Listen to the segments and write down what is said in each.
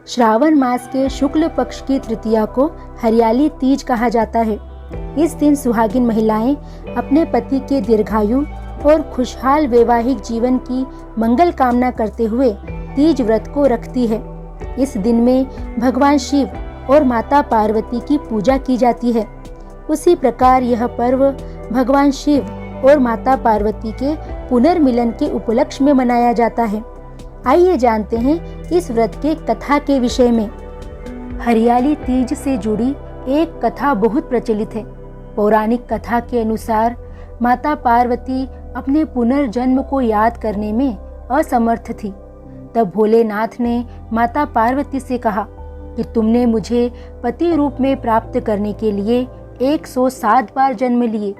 श्रावण मास के शुक्ल पक्ष की तृतीया को हरियाली तीज कहा जाता है। इस दिन सुहागिन महिलाएं अपने पति के दीर्घायु और खुशहाल वैवाहिक जीवन की मंगल कामना करते हुए तीज व्रत को रखती है। इस दिन में भगवान शिव और माता पार्वती की पूजा की जाती है। उसी प्रकार यह पर्व भगवान शिव और माता पार्वती के पुनर्मिलन के उपलक्ष्य में मनाया जाता है। आइए जानते हैं इस व्रत के कथा के विषय में। हरियाली तीज से जुड़ी एक कथा बहुत प्रचलित है। पौराणिक कथा के अनुसार माता पार्वती अपने पुनर्जन्म को याद करने में असमर्थ थी। तब भोलेनाथ ने माता पार्वती से कहा कि तुमने मुझे पति रूप में प्राप्त करने के लिए 107 बार जन्म लिए,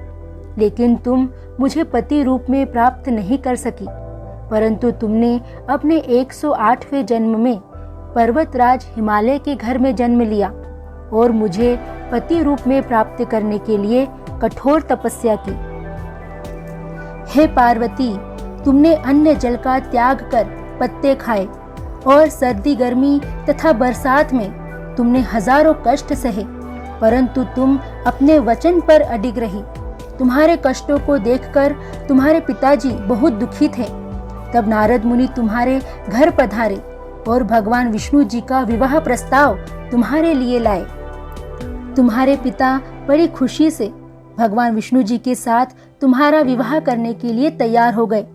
लेकिन तुम मुझे पति रूप में प्राप्त नहीं कर सकी। परंतु तुमने अपने 108वें जन्म में पर्वतराज हिमालय के घर में जन्म लिया और मुझे पति रूप में प्राप्त करने के लिए कठोर तपस्या की। हे पार्वती, तुमने अन्न जल का त्याग कर पत्ते खाए और सर्दी गर्मी तथा बरसात में तुमने हजारों कष्ट सहे, परंतु तुम अपने वचन पर अडिग रही। तुम्हारे कष्टों को देखकर तुम्हारे पिताजी बहुत दुखी थे। तब नारद मुनि तुम्हारे घर पधारे और भगवान विष्णु जी का विवाह प्रस्ताव तुम्हारे लिए लाए। तुम्हारे पिता बड़ी खुशी से भगवान विष्णु जी के साथ तुम्हारा विवाह करने के लिए तैयार हो गए।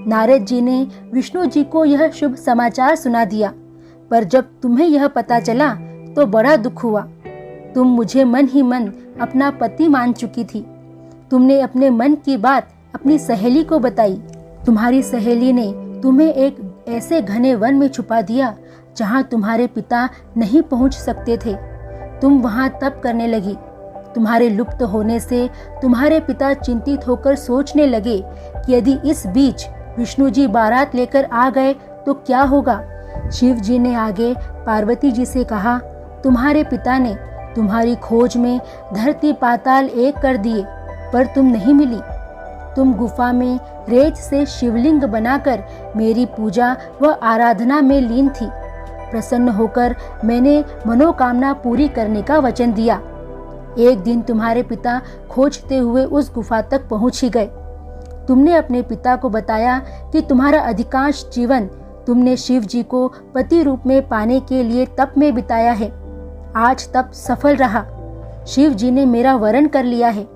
नारद जी ने विष्णु जी को यह शुभ समाचार सुना दिया, पर जब तुम्हें यह पता चला तो बड़ा दुख हुआ। तुम मुझे मन ही मन अपना पति मान चुकी थी। तुमने अपने मन की बात अपनी सहेली को बताई। तुम्हारी सहेली ने तुम्हें एक ऐसे घने वन में छुपा दिया जहां तुम्हारे पिता नहीं पहुंच सकते थे। तुम वहां तप करने लगी। तुम्हारे लुप्त होने से तुम्हारे पिता चिंतित होकर सोचने लगे कि यदि इस बीच विष्णु जी बारात लेकर आ गए तो क्या होगा। शिव जी ने आगे पार्वती जी से कहा, तुम्हारे पिता ने तुम्हारी खोज में धरती पाताल एक कर दिए, पर तुम नहीं मिली। तुम गुफा में रेत से शिवलिंग बनाकर मेरी पूजा व आराधना में लीन थी। प्रसन्न होकर मैंने मनोकामना पूरी करने का वचन दिया। एक दिन तुम्हारे पिता खोजते हुए उस गुफा तक पहुंच ही गए। तुमने अपने पिता को बताया कि तुम्हारा अधिकांश जीवन तुमने शिव जी को पति रूप में पाने के लिए तप में बिताया है। आज तप सफल रहा। शिव जी ने मेरा वरण कर लिया है।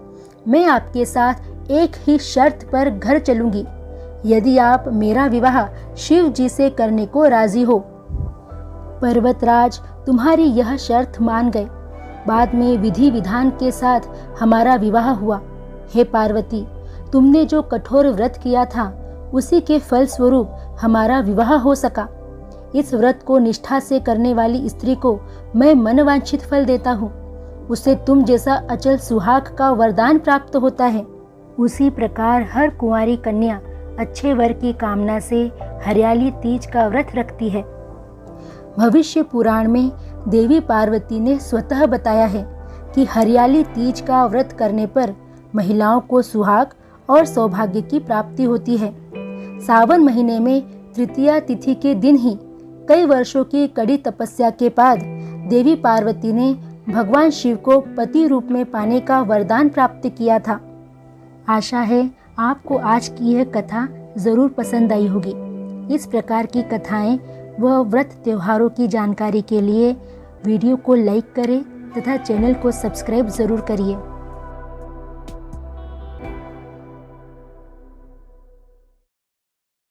मैं आपके साथ एक ही शर्त पर घर चलूंगी, यदि आप मेरा विवाह शिव जी से करने को राजी हो। पर्वतराज तुम्हारी यह शर्त मान गए। बाद में विधि विधान के साथ हमारा विवाह हुआ। हे पार्वती, तुमने जो कठोर व्रत किया था उसी के फल स्वरूप हमारा विवाह हो सका। इस व्रत को निष्ठा से करने वाली स्त्री को मैं मनवांछित फल देता हूँ। उसे तुम जैसा अचल सुहाग का वरदान प्राप्त होता है। उसी प्रकार हर कुंवारी कन्या अच्छे वर की कामना से हरियाली तीज का व्रत रखती है। भविष्य पुराण में देवी पार्वती ने स्वतः बताया है कि हरियाली तीज का व्रत करने पर महिलाओं को सुहाग और सौभाग्य की प्राप्ति होती है। सावन महीने में तृतीया तिथि के दिन ही कई वर्षों की कड़ी तपस्या के बाद देवी पार्वती ने भगवान शिव को पति रूप में पाने का वरदान प्राप्त किया था। आशा है आपको आज की यह कथा जरूर पसंद आई होगी। इस प्रकार की कथाएं व व्रत त्योहारों की जानकारी के लिए वीडियो को लाइक करें तथा चैनल को सब्सक्राइब जरूर करिए।